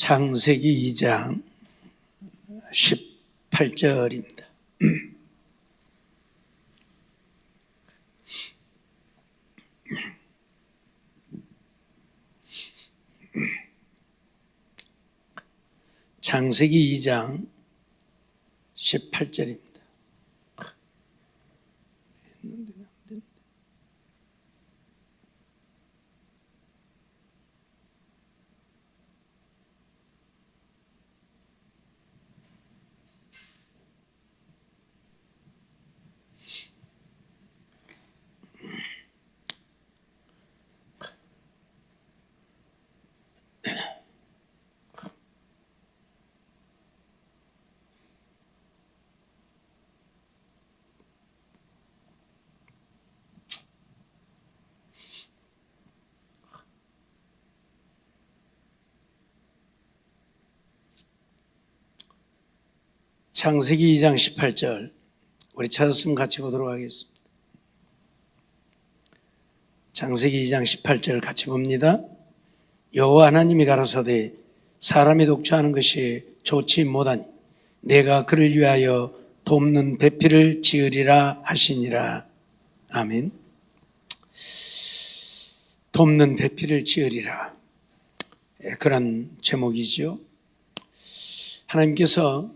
창세기 2장 18절입니다. 창세기 2장 18절입니다. 창세기 2장 18절 우리 찾았으면 같이 보도록 하겠습니다. 창세기 2장 18절 같이 봅니다. 여호와 하나님이 가라사대 사람이 독처하는 것이 좋지 못하니 내가 그를 위하여 돕는 배필을 지으리라 하시니라. 아멘. 돕는 배필을 지으리라, 그런 제목이죠. 하나님께서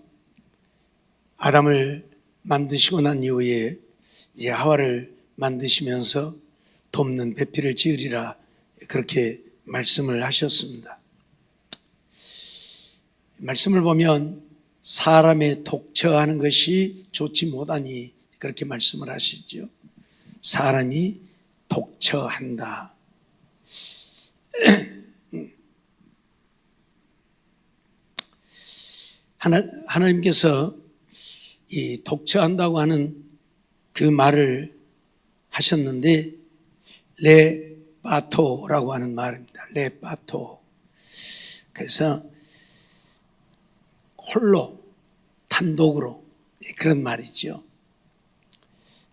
아담을 만드시고 난 이후에 이제 하와를 만드시면서 돕는 배필을 지으리라, 그렇게 말씀을 하셨습니다. 말씀을 보면 사람의 독처하는 것이 좋지 못하니 그렇게 말씀을 하시죠. 사람이 독처한다. 하나님께서 이 독처한다고 하는 그 말을 하셨는데 레바토라고 하는 말입니다. 레바토. 그래서 홀로 단독으로, 그런 말이죠.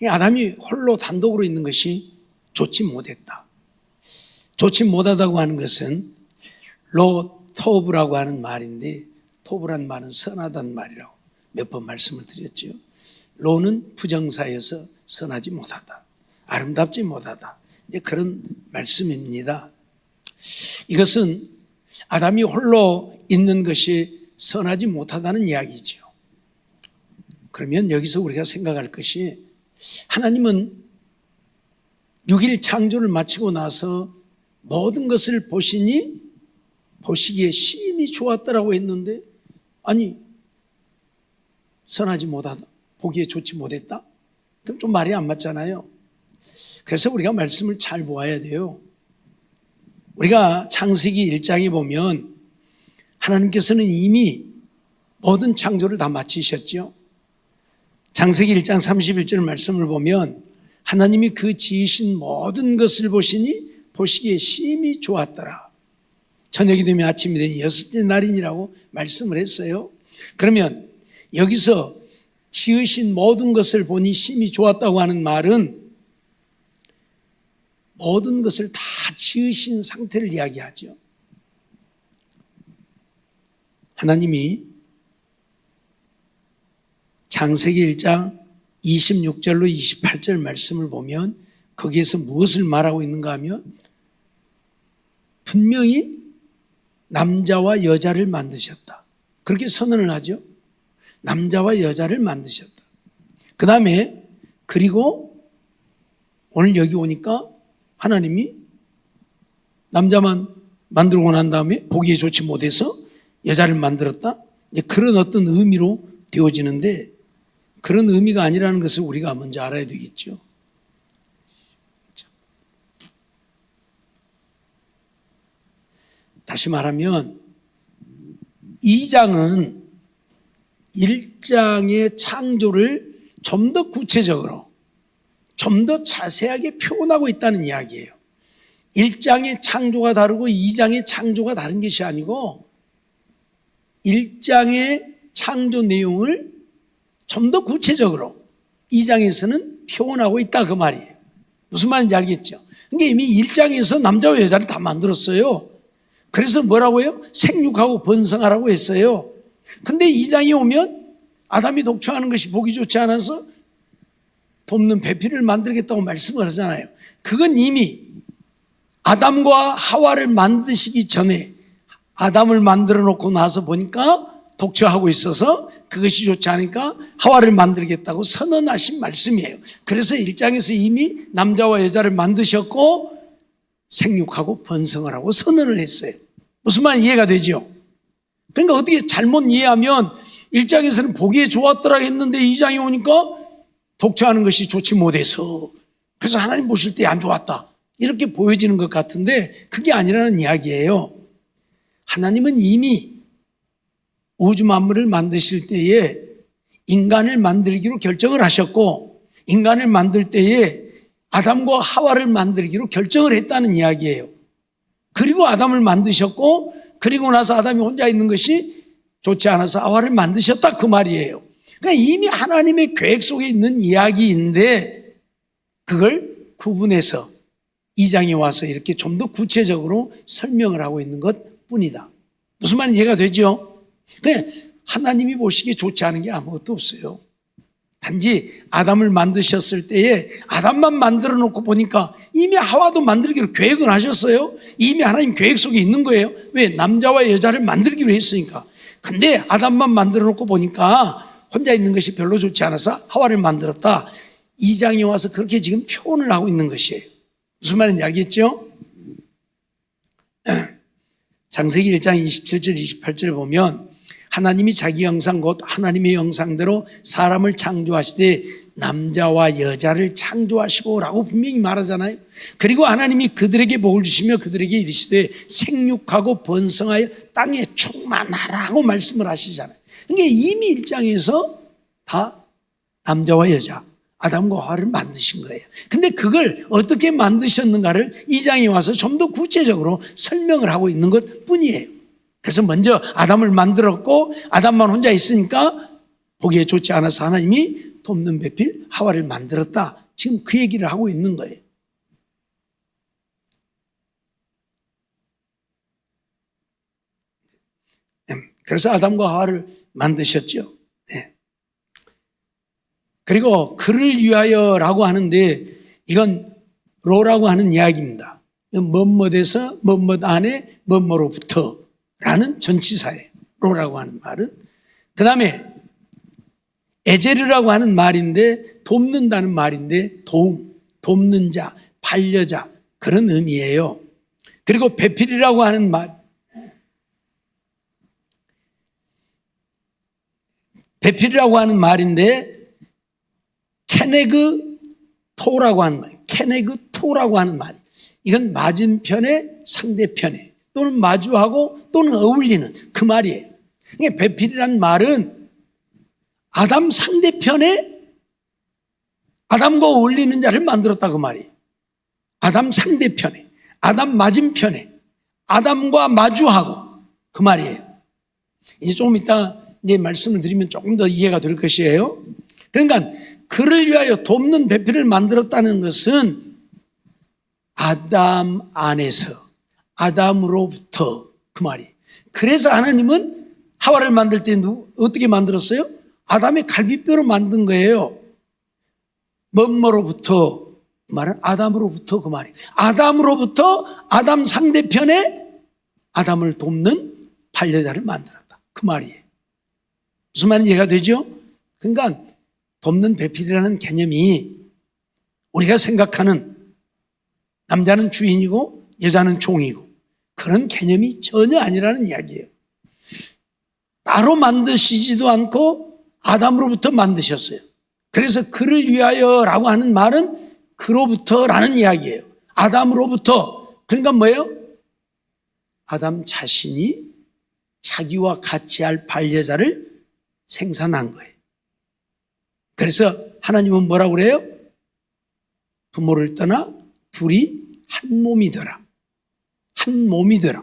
아담이 홀로 단독으로 있는 것이 좋지 못했다. 좋지 못하다고 하는 것은 로토브라고 하는 말인데, 토브란 말은 선하다는 말이라고 몇 번 말씀을 드렸죠. 로는 부정사여서 선하지 못하다, 아름답지 못하다, 이제 그런 말씀입니다. 이것은 아담이 홀로 있는 것이 선하지 못하다는 이야기죠. 그러면 여기서 우리가 생각할 것이, 하나님은 6일 창조를 마치고 나서 모든 것을 보시니 보시기에 심히 좋았다라고 했는데, 아니 선하지 못하다, 보기에 좋지 못했다? 그럼 좀 말이 안 맞잖아요. 그래서 우리가 말씀을 잘 보아야 돼요. 우리가 창세기 1장에 보면 하나님께서는 이미 모든 창조를 다 마치셨죠. 창세기 1장 31절 말씀을 보면 하나님이 그 지으신 모든 것을 보시니 보시기에 심히 좋았더라. 저녁이 되면 아침이 되니 여섯째 날이니라고 말씀을 했어요. 그러면 여기서 지으신 모든 것을 보니 심히 좋았다고 하는 말은 모든 것을 다 지으신 상태를 이야기하죠. 하나님이 창세기 1장 26절로 28절 말씀을 보면 거기에서 무엇을 말하고 있는가 하면 분명히 남자와 여자를 만드셨다, 그렇게 선언을 하죠. 남자와 여자를 만드셨다. 그 다음에 그리고 오늘 여기 오니까 하나님이 남자만 만들고 난 다음에 보기에 좋지 못해서 여자를 만들었다, 이제 그런 어떤 의미로 되어지는데, 그런 의미가 아니라는 것을 우리가 먼저 알아야 되겠죠. 다시 말하면 2장은 1장의 창조를 좀 더 구체적으로, 좀 더 자세하게 표현하고 있다는 이야기예요. 1장의 창조가 다르고 2장의 창조가 다른 것이 아니고 1장의 창조 내용을 좀 더 구체적으로 2장에서는 표현하고 있다, 그 말이에요. 무슨 말인지 알겠죠? 그러니까 이미 1장에서 남자와 여자를 다 만들었어요. 그래서 뭐라고요? 생육하고 번성하라고 했어요. 근데 2장이 오면 아담이 독초하는 것이 보기 좋지 않아서 돕는 배필을 만들겠다고 말씀을 하잖아요. 그건 이미 아담과 하와를 만드시기 전에 아담을 만들어 놓고 나서 보니까 독초하고 있어서 그것이 좋지 않으니까 하와를 만들겠다고 선언하신 말씀이에요. 그래서 1장에서 이미 남자와 여자를 만드셨고 생육하고 번성을 하고 선언을 했어요. 무슨 말 이해가 되죠? 그러니까 어떻게 잘못 이해하면 1장에서는 보기에 좋았더라 했는데 2장에 오니까 독초하는 것이 좋지 못해서 그래서 하나님 보실 때 안 좋았다 이렇게 보여지는 것 같은데 그게 아니라는 이야기예요. 하나님은 이미 우주 만물을 만드실 때에 인간을 만들기로 결정을 하셨고 인간을 만들 때에 아담과 하와를 만들기로 결정을 했다는 이야기예요. 그리고 아담을 만드셨고 그리고 나서 아담이 혼자 있는 것이 좋지 않아서 하와를 만드셨다 그 말이에요. 그러니까 이미 하나님의 계획 속에 있는 이야기인데 그걸 구분해서 2장에 와서 이렇게 좀 더 구체적으로 설명을 하고 있는 것 뿐이다. 무슨 말인지 이해가 되죠? 그냥 하나님이 보시기에 좋지 않은 게 아무것도 없어요. 단지 아담을 만드셨을 때에 아담만 만들어 놓고 보니까 이미 하와도 만들기로 계획을 하셨어요. 이미 하나님 계획 속에 있는 거예요. 왜? 남자와 여자를 만들기로 했으니까. 근데 아담만 만들어 놓고 보니까 혼자 있는 것이 별로 좋지 않아서 하와를 만들었다. 2장에 와서 그렇게 지금 표현을 하고 있는 것이에요. 무슨 말인지 알겠죠? 창세기 1장 27절 28절을 보면 하나님이 자기 형상 곧 하나님의 형상대로 사람을 창조하시되 남자와 여자를 창조하시고 라고 분명히 말하잖아요. 그리고 하나님이 그들에게 복을 주시며 그들에게 이르시되 생육하고 번성하여 땅에 충만하라고 말씀을 하시잖아요. 그러니까 이미 1장에서 다 남자와 여자 아담과 하와를 만드신 거예요. 근데 그걸 어떻게 만드셨는가를 2장에 와서 좀 더 구체적으로 설명을 하고 있는 것 뿐이에요. 그래서 먼저 아담을 만들었고 아담만 혼자 있으니까 보기에 좋지 않아서 하나님이 돕는 배필 하와를 만들었다. 지금 그 얘기를 하고 있는 거예요. 그래서 아담과 하와를 만드셨죠. 네. 그리고 그를 위하여라고 하는데 이건 로라고 하는 이야기입니다. 뭐뭐에서 뭐뭐 안에 뭐뭐로부터 라는 전치사예요. 로라고 하는 말은. 그 다음에 에제르라고 하는 말인데 돕는다는 말인데 돕는 자, 반려자 그런 의미예요. 그리고 배필이라고 하는 말 배필이라고 하는 말인데 케네그 토라고 하는 말 케네그 토라고 하는 말 이건 맞은편에 상대편에 또는 마주하고 또는 어울리는 그 말이에요. 그러니까 배필이라는 말은 아담 상대편에 아담과 어울리는 자를 만들었다 그 말이에요. 아담 상대편에 아담 맞은편에 아담과 마주하고 그 말이에요. 이제 조금 이따 이제 말씀을 드리면 조금 더 이해가 될 것이에요. 그러니까 그를 위하여 돕는 배필을 만들었다는 것은 아담 안에서 아담으로부터 그 말이. 그래서 하나님은 하와를 만들 때 어떻게 만들었어요? 아담의 갈비뼈로 만든 거예요. 뭐뭐로부터 말은 아담으로부터 그 말이. 아담으로부터 아담 상대편에 아담을 돕는 반려자를 만들었다. 그 말이에요. 무슨 말인지 이해가 되죠? 그러니까 돕는 배필이라는 개념이 우리가 생각하는 남자는 주인이고 여자는 종이고 그런 개념이 전혀 아니라는 이야기예요. 따로 만드시지도 않고 아담으로부터 만드셨어요. 그래서 그를 위하여라고 하는 말은 그로부터라는 이야기예요. 아담으로부터. 그러니까 뭐예요? 아담 자신이 자기와 같이 할 반려자를 생산한 거예요. 그래서 하나님은 뭐라고 그래요? 부모를 떠나 둘이 한 몸이 되라. 한 몸이 되라.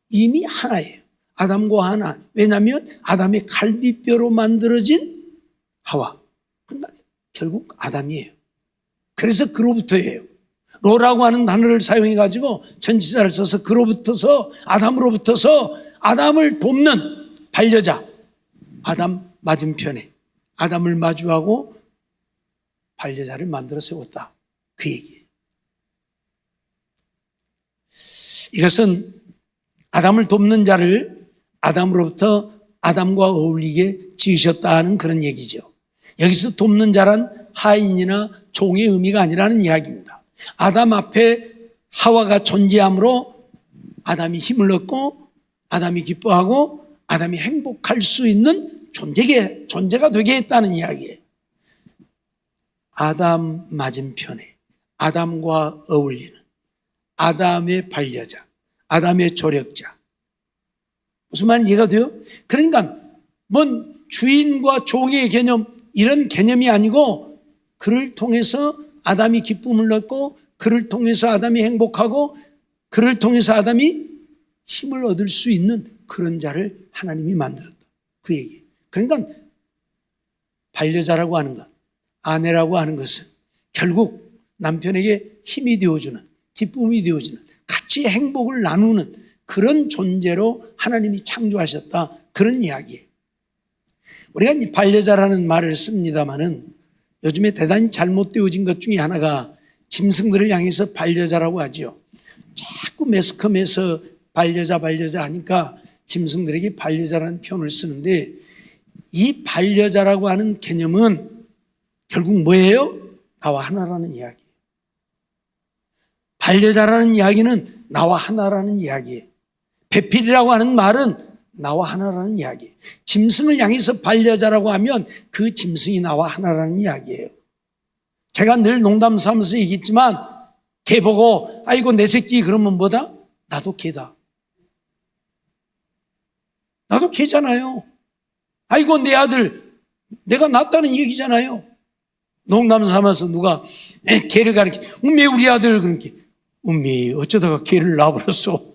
이미 하나예요. 아담과 하나. 왜냐하면 아담의 갈비뼈로 만들어진 하와. 그러니까 결국 아담이에요. 그래서 그로부터예요. 로라고 하는 단어를 사용해 가지고 전치사를 써서 그로부터서 아담으로부터서 아담을 돕는 반려자, 아담 맞은편에 아담을 마주하고 반려자를 만들어 세웠다. 그 얘기예요. 이것은 아담을 돕는 자를 아담으로부터 아담과 어울리게 지으셨다는 그런 얘기죠. 여기서 돕는 자란 하인이나 종의 의미가 아니라는 이야기입니다. 아담 앞에 하와가 존재함으로 아담이 힘을 얻고 아담이 기뻐하고 아담이 행복할 수 있는 존재가 되게 했다는 이야기예요. 아담 맞은편에 아담과 어울리는 아담의 반려자, 아담의 조력자. 무슨 말인지 이해가 돼요? 그러니까 뭔 주인과 종의 개념 이런 개념이 아니고 그를 통해서 아담이 기쁨을 얻고 그를 통해서 아담이 행복하고 그를 통해서 아담이 힘을 얻을 수 있는 그런 자를 하나님이 만들었다. 그 얘기. 그러니까 반려자라고 하는 것, 아내라고 하는 것은 결국 남편에게 힘이 되어주는, 기쁨이 되어주는, 같이 행복을 나누는 그런 존재로 하나님이 창조하셨다. 그런 이야기예요. 우리가 이 반려자라는 말을 씁니다마는 요즘에 대단히 잘못되어진 것 중에 하나가 짐승들을 향해서 반려자라고 하죠. 자꾸 매스컴에서 반려자 하니까 짐승들에게 반려자라는 표현을 쓰는데 이 반려자라고 하는 개념은 결국 뭐예요? 나와 하나라는 이야기예요. 반려자라는 이야기는 나와 하나라는 이야기예요. 배필이라고 하는 말은 나와 하나라는 이야기예요. 짐승을 향해서 반려자라고 하면 그 짐승이 나와 하나라는 이야기예요. 제가 늘 농담 삼아서 얘기했지만 개 보고 아이고 내 새끼 그러면 뭐다? 나도 개다. 나도 개잖아요. 아이고 내 아들 내가 낳았다는 얘기잖아요. 농담 삼아서 누가 개를 가르쳐 음미 우리 아들 그렇게 음미 어쩌다가 개를 낳아버렸어.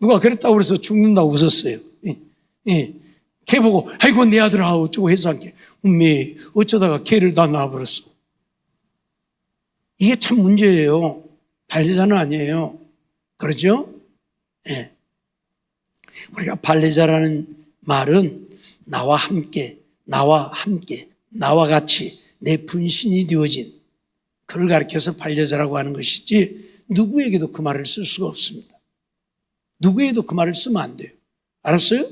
누가 그랬다고 그래서 죽는다고 웃었어요. 개 보고 아이고 내 아들아 어쩌고 해서 한 게 음미 어쩌다가 개를 다 낳아버렸어. 이게 참 문제예요. 반려자는 아니에요. 그렇죠? 예. 우리가 반려자라는 말은 나와 함께, 나와 같이 내 분신이 되어진 그를 가리켜서 반려자라고 하는 것이지 누구에게도 그 말을 쓸 수가 없습니다. 누구에게도 그 말을 쓰면 안 돼요. 알았어요?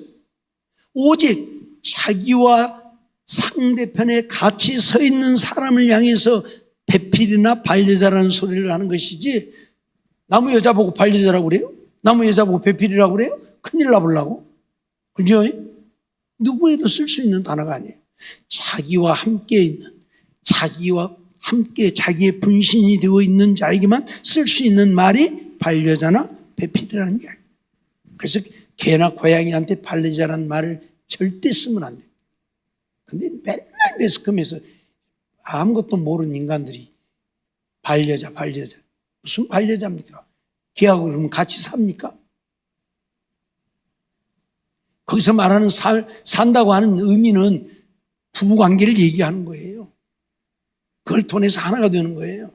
오직 자기와 상대편에 같이 서 있는 사람을 향해서 배필이나 반려자라는 소리를 하는 것이지 나무 여자 보고 반려자라고 그래요? 나무 여자 보고 배필이라고 그래요? 큰일 나보려고? 그죠? 누구에도 쓸 수 있는 단어가 아니에요. 자기와 함께 있는, 자기와 함께 자기의 분신이 되어 있는 자에게만 쓸 수 있는 말이 반려자나 배필이라는 이야기. 그래서 개나 고양이한테 반려자라는 말을 절대 쓰면 안 돼요. 근데 맨날 매스컴에서 아무것도 모르는 인간들이 반려자. 무슨 반려자입니까? 개하고 그러면 같이 삽니까? 거기서 말하는 산다고 하는 의미는 부부관계를 얘기하는 거예요. 그걸 통해서 하나가 되는 거예요.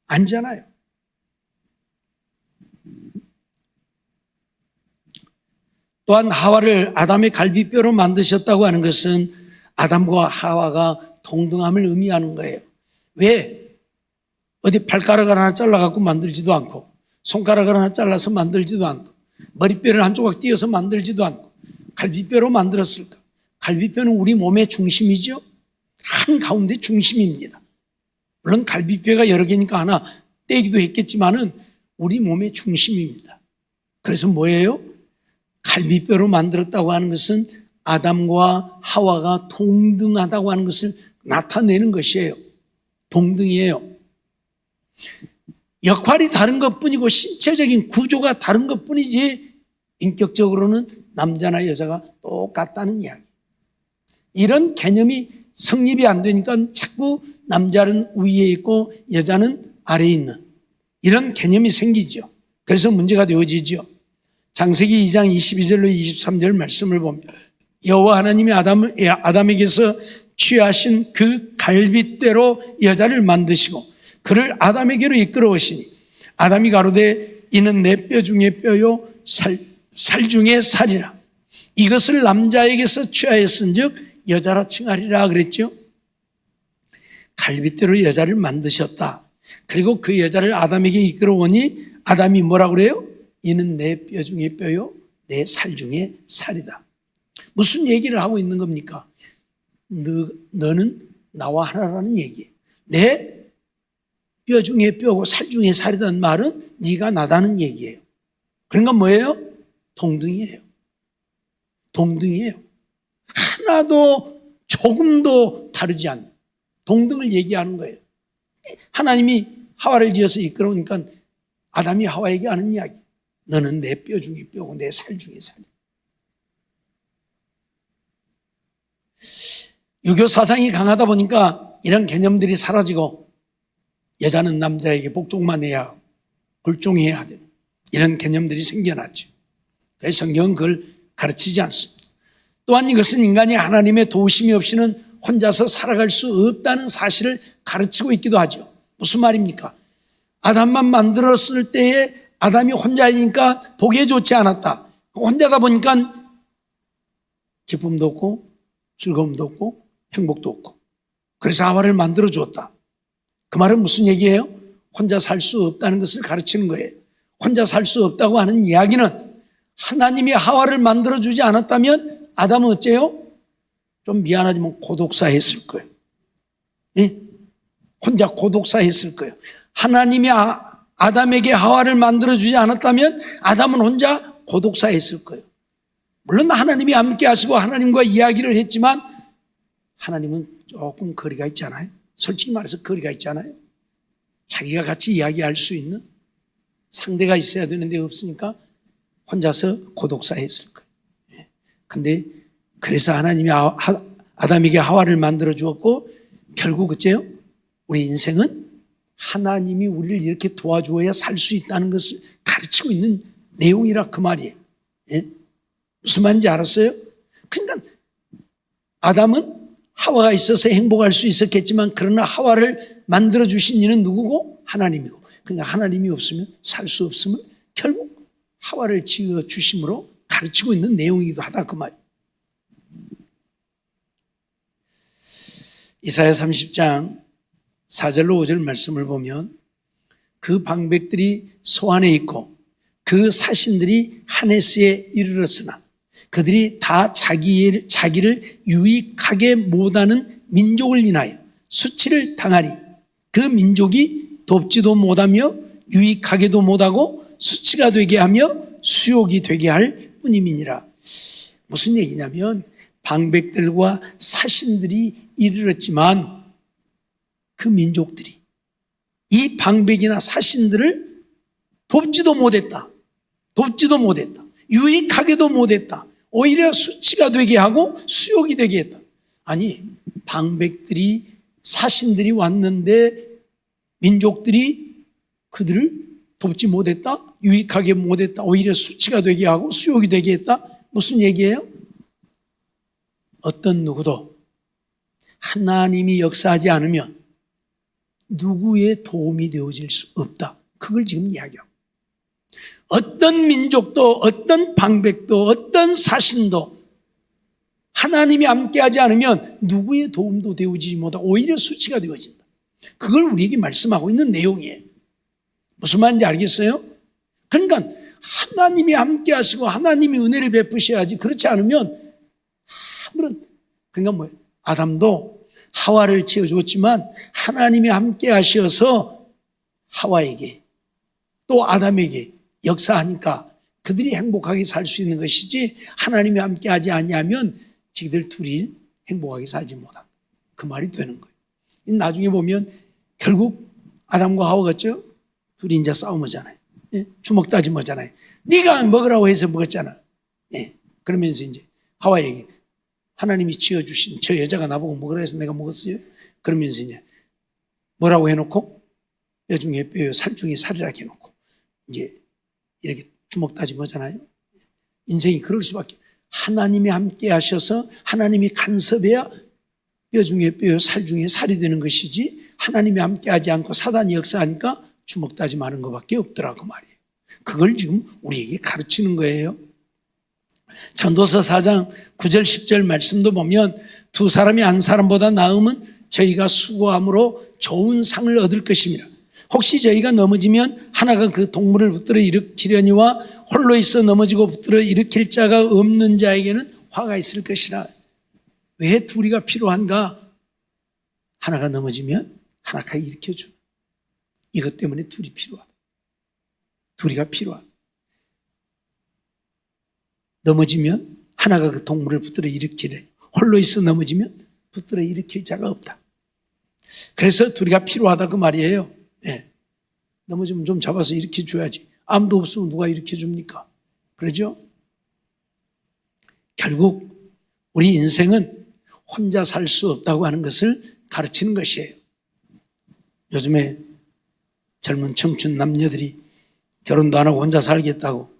아니잖아요. 또한 하와를 아담의 갈비뼈로 만드셨다고 하는 것은 아담과 하와가 동등함을 의미하는 거예요. 왜? 어디 발가락을 하나 잘라갖고 만들지도 않고 손가락을 하나 잘라서 만들지도 않고 머리뼈를 한 조각 띄어서 만들지도 않고 갈비뼈로 만들었을까? 갈비뼈는 우리 몸의 중심이죠. 한가운데 중심입니다. 물론 갈비뼈가 여러 개니까 하나 떼기도 했겠지만은 우리 몸의 중심입니다. 그래서 뭐예요? 갈비뼈로 만들었다고 하는 것은 아담과 하와가 동등하다고 하는 것을 나타내는 것이에요. 동등이에요. 역할이 다른 것뿐이고 신체적인 구조가 다른 것뿐이지 인격적으로는 남자나 여자가 똑같다는 이야기. 이런 개념이 성립이 안 되니까 자꾸 남자는 위에 있고 여자는 아래에 있는 이런 개념이 생기죠. 그래서 문제가 되어지죠. 창세기 2장 22절로 23절 말씀을 보면 여호와 하나님이 아담에게서 취하신 그 갈빗대로 여자를 만드시고 그를 아담에게로 이끌어오시니 아담이 가로되 이는 내 뼈 중에 뼈요 살 중에 살이라. 이것을 남자에게서 취하였은즉 여자라 칭하리라 그랬죠. 갈빗대로 여자를 만드셨다. 그리고 그 여자를 아담에게 이끌어오니 아담이 뭐라고 그래요? 이는 내 뼈 중에 뼈요 내 살 중에 살이다. 무슨 얘기를 하고 있는 겁니까? 너는 나와 하나라는 얘기예요. 내 뼈 중에 뼈고 살 중에 살이라는 말은 네가 나다는 얘기예요. 그러니까 뭐예요? 동등이에요. 동등이에요. 하나도 조금도 다르지 않는 동등을 얘기하는 거예요. 하나님이 하와를 지어서 이끌어오니까 아담이 하와에게 하는 이야기. 너는 내 뼈 중에 뼈고 내 살 중에 살이다. 유교 사상이 강하다 보니까 이런 개념들이 사라지고 여자는 남자에게 복종만 해야 하고 굴종해야 되는 이런 개념들이 생겨났죠. 그래서 성경은 그걸 가르치지 않습니다. 또한 이것은 인간이 하나님의 도우심이 없이는 혼자서 살아갈 수 없다는 사실을 가르치고 있기도 하죠. 무슨 말입니까? 아담만 만들었을 때에 아담이 혼자이니까 보기에 좋지 않았다. 혼자다 보니까 기쁨도 없고 즐거움도 없고 행복도 없고 그래서 하와를 만들어 주었다. 그 말은 무슨 얘기예요? 혼자 살 수 없다는 것을 가르치는 거예요. 혼자 살 수 없다고 하는 이야기는 하나님이 하와를 만들어 주지 않았다면 아담은 어째요? 좀 미안하지만 고독사 했을 거예요. 예? 혼자 고독사 했을 거예요. 하나님이 아담에게 하와를 만들어 주지 않았다면 아담은 혼자 고독사 했을 거예요. 물론 하나님이 함께 하시고 하나님과 이야기를 했지만 하나님은 조금 거리가 있잖아요. 솔직히 말해서 거리가 있잖아요. 자기가 같이 이야기할 수 있는 상대가 있어야 되는데 없으니까 혼자서 고독사 했을 거예요. 근데 그래서 하나님이 아담에게 하와를 만들어 주었고 결국 어째요? 우리 인생은 하나님이 우리를 이렇게 도와주어야 살 수 있다는 것을 가르치고 있는 내용이라 그 말이에요. 예? 무슨 말인지 알았어요? 그러니까 아담은 하와가 있어서 행복할 수 있었겠지만 그러나 하와를 만들어 주신 이는 누구고? 하나님이고. 그러니까 하나님이 없으면 살 수 없으면 결국 하와를 지어 주심으로 가르치고 있는 내용이기도 하다 그 말이에요. 이사야 30장 4절로 5절 말씀을 보면 그 방백들이 소안에 있고 그 사신들이 하네스에 이르렀으나 그들이 다 자기를 유익하게 못하는 민족을 인하여 수치를 당하리. 그 민족이 돕지도 못하며 유익하게도 못하고 수치가 되게 하며 수욕이 되게 할 뿐임이니라. 무슨 얘기냐면 방백들과 사신들이 이르렀지만 그 민족들이 이 방백이나 사신들을 돕지도 못했다. 돕지도 못했다. 유익하게도 못했다. 오히려 수치가 되게 하고 수욕이 되게 했다. 아니 방백들이 사신들이 왔는데 민족들이 그들을 돕지 못했다. 유익하게 못했다. 오히려 수치가 되게 하고 수욕이 되게 했다. 무슨 얘기예요? 어떤 누구도 하나님이 역사하지 않으면 누구의 도움이 되어질 수 없다. 그걸 지금 이야기하고 어떤 민족도 어떤 방백도 어떤 사신도 하나님이 함께하지 않으면 누구의 도움도 되어지지 못하고 오히려 수치가 되어진다. 그걸 우리에게 말씀하고 있는 내용이에요. 무슨 말인지 알겠어요? 그러니까 하나님이 함께하시고 하나님이 은혜를 베푸셔야지 그렇지 않으면 아무런 그러니까 뭐예요? 아담도 하와를 지어줬지만 하나님이 함께하셔서 하와에게 또 아담에게 역사하니까 그들이 행복하게 살 수 있는 것이지 하나님이 함께하지 아니하면 지들 둘이 행복하게 살지 못한다. 그 말이 되는 거예요. 나중에 보면 결국 아담과 하와 같죠? 둘이 이제 싸움하잖아요. 예? 주먹 다짐하잖아요. 네가 먹으라고 해서 먹었잖아. 예? 그러면서 이제 하와에게 하나님이 지어주신 저 여자가 나보고 먹으라 해서 내가 먹었어요. 그러면서 이제 뭐라고 해놓고 뼈 중에 뼈요 살 중에 살이라 해놓고 이제 이렇게 주먹 다짐하잖아요. 인생이 그럴 수밖에. 하나님이 함께 하셔서 하나님이 간섭해야 뼈 중에 뼈요 살 중에 살이 되는 것이지 하나님이 함께하지 않고 사단이 역사하니까 주먹다지 마는 것밖에 없더라고 말이에요. 그걸 지금 우리에게 가르치는 거예요. 전도서 4장 9절 10절 말씀도 보면 두 사람이 한 사람보다 나으면 저희가 수고함으로 좋은 상을 얻을 것입니다. 혹시 저희가 넘어지면 하나가 그 동물을 붙들어 일으키려니와 홀로 있어 넘어지고 붙들어 일으킬 자가 없는 자에게는 화가 있을 것이라. 왜 둘이가 필요한가? 하나가 넘어지면 하나가 일으켜줘. 이것 때문에 둘이 필요하다. 둘이가 필요하다. 넘어지면 하나가 그 동물을 붙들어 일으키려. 홀로 있어 넘어지면 붙들어 일으킬 자가 없다. 그래서 둘이가 필요하다 그 말이에요. 네. 넘어지면 좀 잡아서 일으켜줘야지. 아무도 없으면 누가 일으켜줍니까? 그러죠? 결국 우리 인생은 혼자 살 수 없다고 하는 것을 가르치는 것이에요. 요즘에 젊은 청춘 남녀들이 결혼도 안 하고 혼자 살겠다고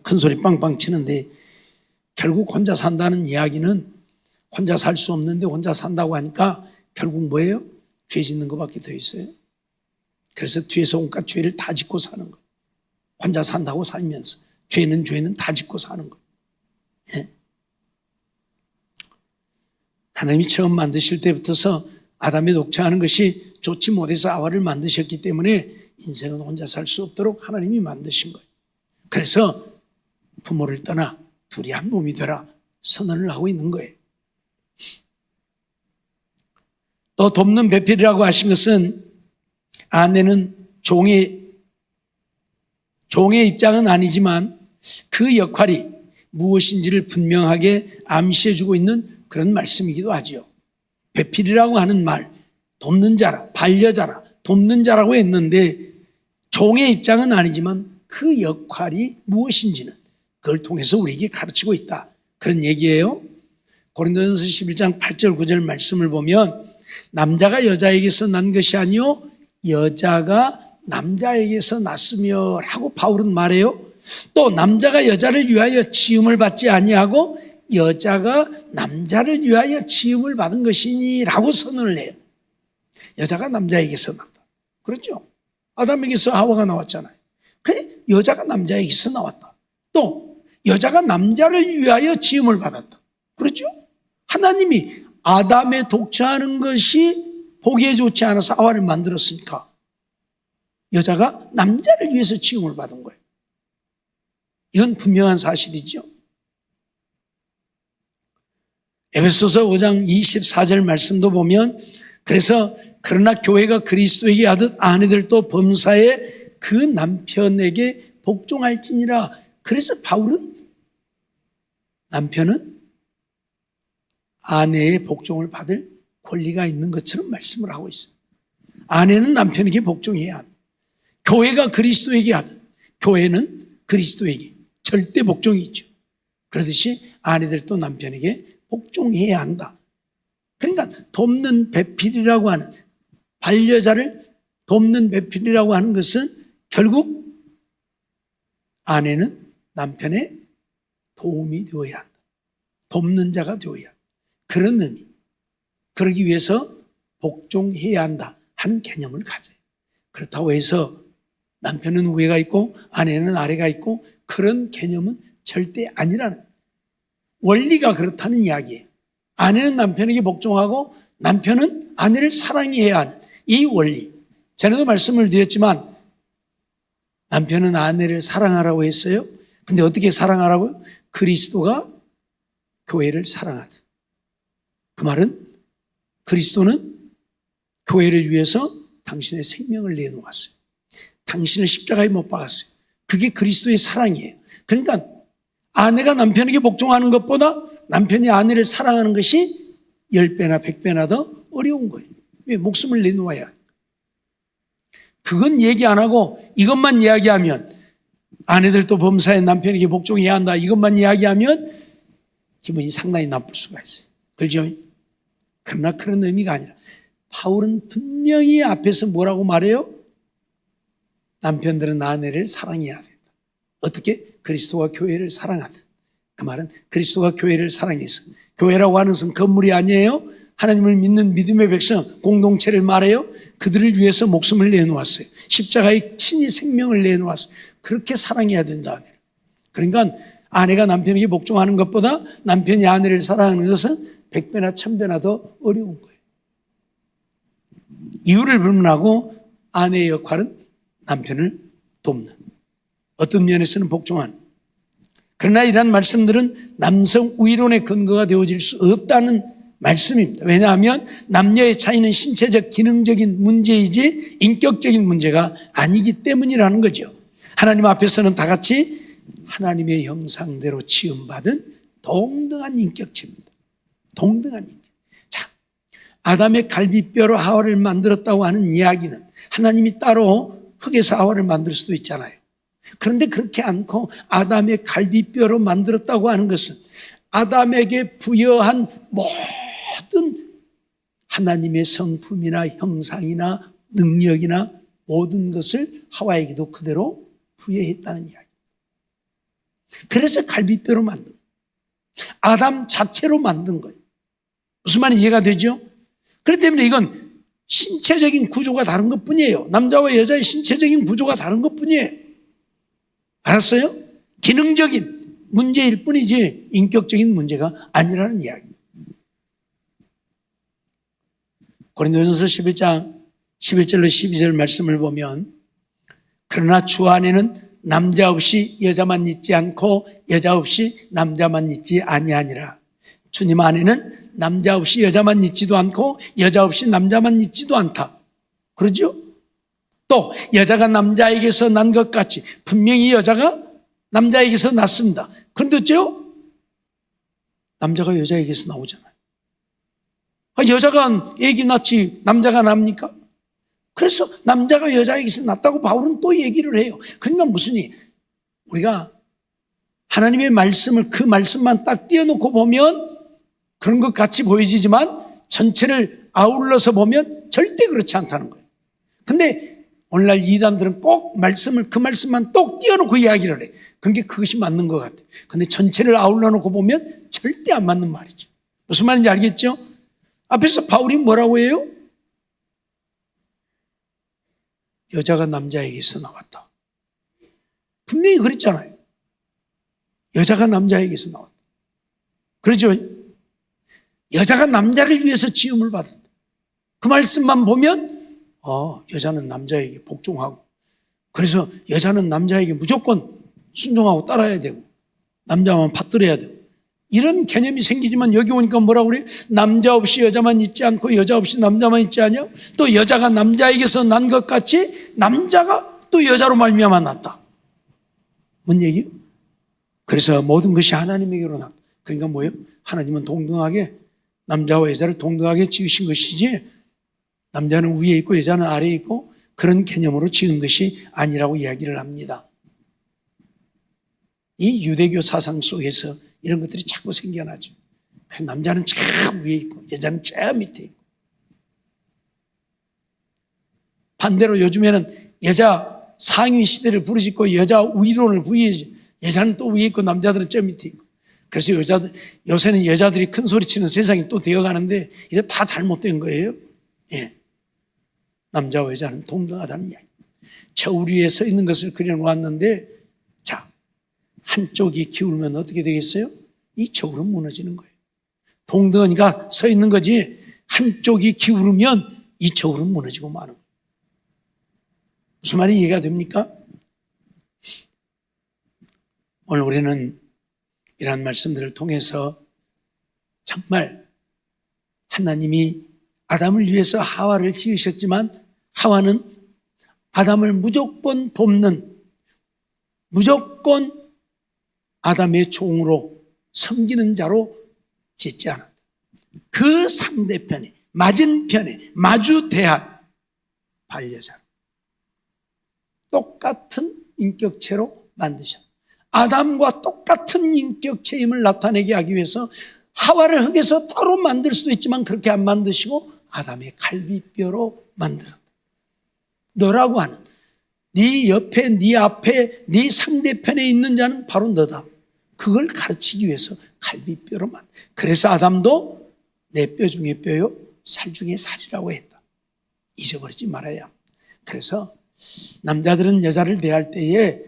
큰 소리 빵빵 치는데, 결국 혼자 산다는 이야기는 혼자 살 수 없는데 혼자 산다고 하니까 결국 뭐예요? 죄 짓는 것밖에 더 있어요. 그래서 뒤에서 온갖 죄를 다 짓고 사는 거예요. 혼자 산다고 살면서 죄는 다 짓고 사는 거예요. 예? 하나님이 처음 만드실 때부터서 아담에 독처하는 것이 좋지 못해서 하와를 만드셨기 때문에 인생은 혼자 살 수 없도록 하나님이 만드신 거예요. 그래서 부모를 떠나 둘이 한 몸이 되라 선언을 하고 있는 거예요. 또 돕는 배필이라고 하신 것은 아내는 종의 입장은 아니지만 그 역할이 무엇인지를 분명하게 암시해주고 있는 그런 말씀이기도 하지요. 배필이라고 하는 말, 돕는 자라, 반려자라, 돕는 자라고 했는데 종의 입장은 아니지만 그 역할이 무엇인지는 그걸 통해서 우리에게 가르치고 있다. 그런 얘기예요. 고린도전서 11장 8절 9절 말씀을 보면 남자가 여자에게서 난 것이 아니요 여자가 남자에게서 났으며 라고 바울은 말해요. 또 남자가 여자를 위하여 지음을 받지 아니하고 여자가 남자를 위하여 지음을 받은 것이니 라고 선언을 해요. 여자가 남자에게서 났다. 그렇죠? 아담에게서 하와가 나왔잖아요. 그래 여자가 남자에게서 나왔다. 또 여자가 남자를 위하여 지음을 받았다. 그렇죠? 하나님이 아담에 독처하는 것이 보기에 좋지 않아서 하와를 만들었으니까 여자가 남자를 위해서 지음을 받은 거예요. 이건 분명한 사실이죠. 에베소서 5장 24절 말씀도 보면 그래서 그러나 교회가 그리스도에게 하듯 아내들도 범사에 그 남편에게 복종할지니라. 그래서 바울은 남편은 아내의 복종을 받을 권리가 있는 것처럼 말씀을 하고 있어요. 아내는 남편에게 복종해야 한다. 교회가 그리스도에게 하듯 교회는 그리스도에게 절대 복종이 있죠. 그러듯이 아내들도 남편에게 복종해야 한다. 그러니까 돕는 배필이라고 하는 반려자를 돕는 배필이라고 하는 것은 결국 아내는 남편의 도움이 되어야 한다. 돕는 자가 되어야 한다. 그런 의미. 그러기 위해서 복종해야 한다 하는 개념을 가져요. 그렇다고 해서 남편은 위가 있고 아내는 아래가 있고 그런 개념은 절대 아니라는 거예요. 원리가 그렇다는 이야기예요. 아내는 남편에게 복종하고 남편은 아내를 사랑해야 하는 이 원리. 전에도 말씀을 드렸지만 남편은 아내를 사랑하라고 했어요. 근데 어떻게 사랑하라고요? 그리스도가 교회를 사랑하듯. 그 말은 그리스도는 교회를 위해서 당신의 생명을 내놓았어요. 당신을 십자가에 못 박았어요. 그게 그리스도의 사랑이에요. 그러니까 아내가 남편에게 복종하는 것보다 남편이 아내를 사랑하는 것이 10배나 100배나 더 어려운 거예요. 왜? 목숨을 내놓아야 하니까. 그건 얘기 안 하고 이것만 이야기하면 아내들도 범사에 남편에게 복종해야 한다. 이것만 이야기하면 기분이 상당히 나쁠 수가 있어요. 그렇죠? 그러나 그런 의미가 아니라 바울은 분명히 앞에서 뭐라고 말해요? 남편들은 아내를 사랑해야 된다. 어떻게? 그리스도가 교회를 사랑하듯. 그 말은 그리스도가 교회를 사랑해서, 교회라고 하는 것은 건물이 아니에요. 하나님을 믿는 믿음의 백성 공동체를 말해요. 그들을 위해서 목숨을 내놓았어요. 십자가에 친히 생명을 내놓았어요. 그렇게 사랑해야 된다. 그러니까 아내가 남편에게 복종하는 것보다 남편이 아내를 사랑하는 것은 100배나 1000배나 더 어려운 거예요. 이유를 불문하고 아내의 역할은 남편을 돕는, 어떤 면에서는 복종하는. 그러나 이러한 말씀들은 남성 우위론의 근거가 되어질 수 없다는 말씀입니다. 왜냐하면 남녀의 차이는 신체적 기능적인 문제이지 인격적인 문제가 아니기 때문이라는 거죠. 하나님 앞에서는 다 같이 하나님의 형상대로 지음받은 동등한 인격체입니다. 동등한 인격. 자, 아담의 갈비뼈로 하와를 만들었다고 하는 이야기는 하나님이 따로 흙에서 하와를 만들 수도 있잖아요. 그런데 그렇게 않고 아담의 갈비뼈로 만들었다고 하는 것은 아담에게 부여한 모든 하나님의 성품이나 형상이나 능력이나 모든 것을 하와에게도 그대로 부여했다는 이야기입니다. 그래서 갈비뼈로 만든 거예요. 아담 자체로 만든 거예요. 무슨 말인지 이해가 되죠? 그렇기 때문에 이건 신체적인 구조가 다른 것뿐이에요. 남자와 여자의 신체적인 구조가 다른 것뿐이에요. 알았어요? 기능적인 문제일 뿐이지 인격적인 문제가 아니라는 이야기. 고린도전서 11장 11절로 12절 말씀을 보면 그러나 주 안에는 남자 없이 여자만 있지 않고 여자 없이 남자만 있지 아니하니라. 주님 안에는 남자 없이 여자만 있지도 않고 여자 없이 남자만 있지도 않다. 그러죠? 또 여자가 남자에게서 난 것 같이 분명히 여자가 남자에게서 났습니다. 그런데죠? 남자가 여자에게서 나오잖아요. 여자가 애기 낳지 남자가 납니까? 그래서 남자가 여자에게서 났다고 바울은 또 얘기를 해요. 그러니까 무슨 일? 우리가 하나님의 말씀을 그 말씀만 딱 띄워놓고 보면 그런 것 같이 보여지지만 전체를 아울러서 보면 절대 그렇지 않다는 거예요. 근데 오늘날 이단들은 꼭 말씀을 그 말씀만 똑 띄워놓고 이야기를 해. 그러니까 그것이 맞는 것 같아요. 근데 전체를 아울러 놓고 보면 절대 안 맞는 말이죠. 무슨 말인지 알겠죠? 앞에서 바울이 뭐라고 해요? 여자가 남자에게서 나왔다. 분명히 그랬잖아요. 여자가 남자에게서 나왔다. 그렇죠? 여자가 남자를 위해서 지음을 받았다. 그 말씀만 보면 여자는 남자에게 복종하고 그래서 여자는 남자에게 무조건 순종하고 따라야 되고 남자만 받들어야 되고 이런 개념이 생기지만 여기 오니까 뭐라고 그래요? 남자 없이 여자만 있지 않고 여자 없이 남자만 있지 않냐? 또 여자가 남자에게서 난 것 같이 남자가 또 여자로 말미암아 났다. 뭔 얘기예요? 그래서 모든 것이 하나님에게로 났다. 그러니까 뭐예요? 하나님은 동등하게 남자와 여자를 동등하게 지으신 것이지 남자는 위에 있고 여자는 아래에 있고 그런 개념으로 지은 것이 아니라고 이야기를 합니다. 이 유대교 사상 속에서 이런 것들이 자꾸 생겨나죠. 남자는 저 위에 있고 여자는 저 밑에 있고. 반대로 요즘에는 여자 상위 시대를 부르짖고 여자 우위론을 부위해지. 여자는 또 위에 있고 남자들은 저 밑에 있고. 그래서 요새는 여자들이 큰 소리 치는 세상이 또 되어가는데 이거 다 잘못된 거예요. 예. 남자와 여자는 동등하다는 이야기. 저울 위에 서 있는 것을 그려놓았는데 자, 한쪽이 기울면 어떻게 되겠어요? 이 저울은 무너지는 거예요. 동등하니까 서 있는 거지 한쪽이 기울으면 이 저울은 무너지고 마는 거예요. 무슨 말이 이해가 됩니까? 오늘 우리는 이러한 말씀들을 통해서 정말 하나님이 아담을 위해서 하와를 지으셨지만 하와는 아담을 무조건 돕는 무조건 아담의 종으로 섬기는 자로 짓지 않았다. 그 상대편에 맞은편에 마주대한 반려자 똑같은 인격체로 만드셨다. 아담과 똑같은 인격체임을 나타내게 하기 위해서 하와를 흙에서 따로 만들 수도 있지만 그렇게 안 만드시고 아담의 갈비뼈로 만들었다. 너라고 하는 네 옆에 네 앞에 네 상대편에 있는 자는 바로 너다. 그걸 가르치기 위해서 갈비뼈로 만들. 그래서 아담도 내 뼈 중에 뼈요 살 중에 살이라고 했다. 잊어버리지 말아야 합니다. 그래서 남자들은 여자를 대할 때에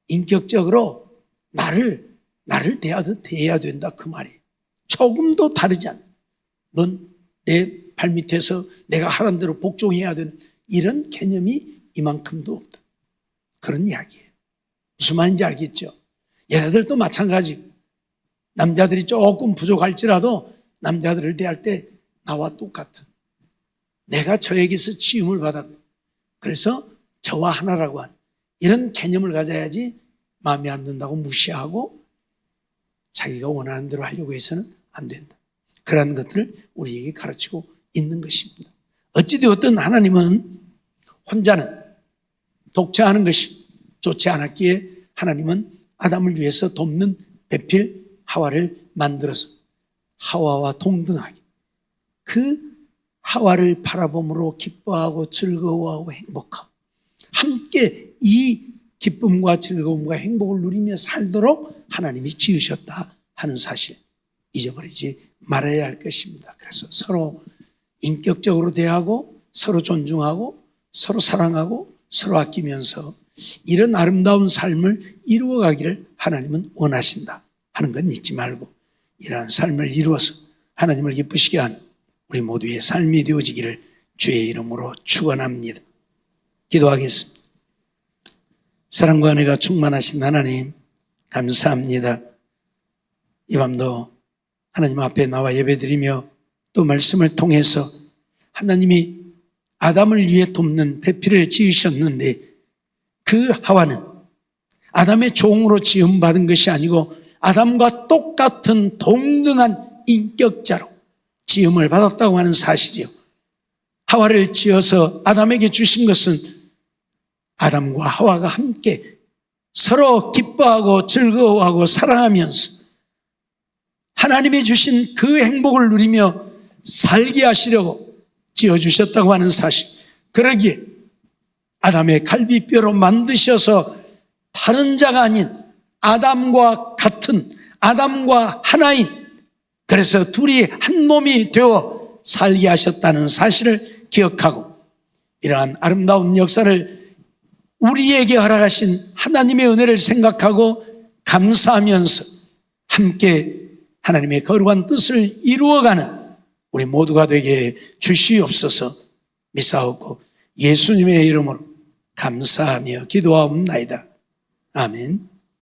인격적으로 나를 대하듯 대해야 된다 그 말이에요. 조금도 다르지 않아. 넌 내 발밑에서 내가 하라는 대로 복종해야 되는 이런 개념이 이만큼도 없다. 그런 이야기예요. 무슨 말인지 알겠죠? 여자들도 마찬가지. 남자들이 조금 부족할지라도 남자들을 대할 때 나와 똑같은, 내가 저에게서 지음을 받았고 그래서 저와 하나라고 하는 이런 개념을 가져야지 마음에 안 든다고 무시하고 자기가 원하는 대로 하려고 해서는 안 된다. 그러한 것들을 우리에게 가르치고 있는 것입니다. 어찌되었든 하나님은 혼자는 독차하는 것이 좋지 않았기에 하나님은 아담을 위해서 돕는 배필 하와를 만들어서 하와와 동등하게 그 하와를 바라봄으로 기뻐하고 즐거워하고 행복하고 함께 이 기쁨과 즐거움과 행복을 누리며 살도록 하나님이 지으셨다 하는 사실 잊어버리지 말아야 할 것입니다. 그래서 서로 인격적으로 대하고 서로 존중하고 서로 사랑하고 서로 아끼면서 이런 아름다운 삶을 이루어가기를 하나님은 원하신다 하는 건 잊지 말고 이러한 삶을 이루어서 하나님을 기쁘시게 하는 우리 모두의 삶이 되어지기를 주의 이름으로 축원합니다. 기도하겠습니다. 사랑과 은혜가 충만하신 하나님 감사합니다. 이 밤도 하나님 앞에 나와 예배드리며 또 말씀을 통해서 하나님이 아담을 위해 돕는 배필을 지으셨는데 그 하와는 아담의 종으로 지음받은 것이 아니고 아담과 똑같은 동등한 인격자로 지음을 받았다고 하는 사실이요. 하와를 지어서 아담에게 주신 것은 아담과 하와가 함께 서로 기뻐하고 즐거워하고 사랑하면서 하나님이 주신 그 행복을 누리며 살게 하시려고 지어주셨다고 하는 사실. 그러기에 아담의 갈비뼈로 만드셔서 다른 자가 아닌 아담과 같은 아담과 하나인, 그래서 둘이 한 몸이 되어 살게 하셨다는 사실을 기억하고 이러한 아름다운 역사를 우리에게 허락하신 하나님의 은혜를 생각하고 감사하면서 함께 하나님의 거룩한 뜻을 이루어가는 우리 모두가 되게 주시옵소서. 믿사옵고 예수님의 이름으로 감사하며 기도하옵나이다. 아멘.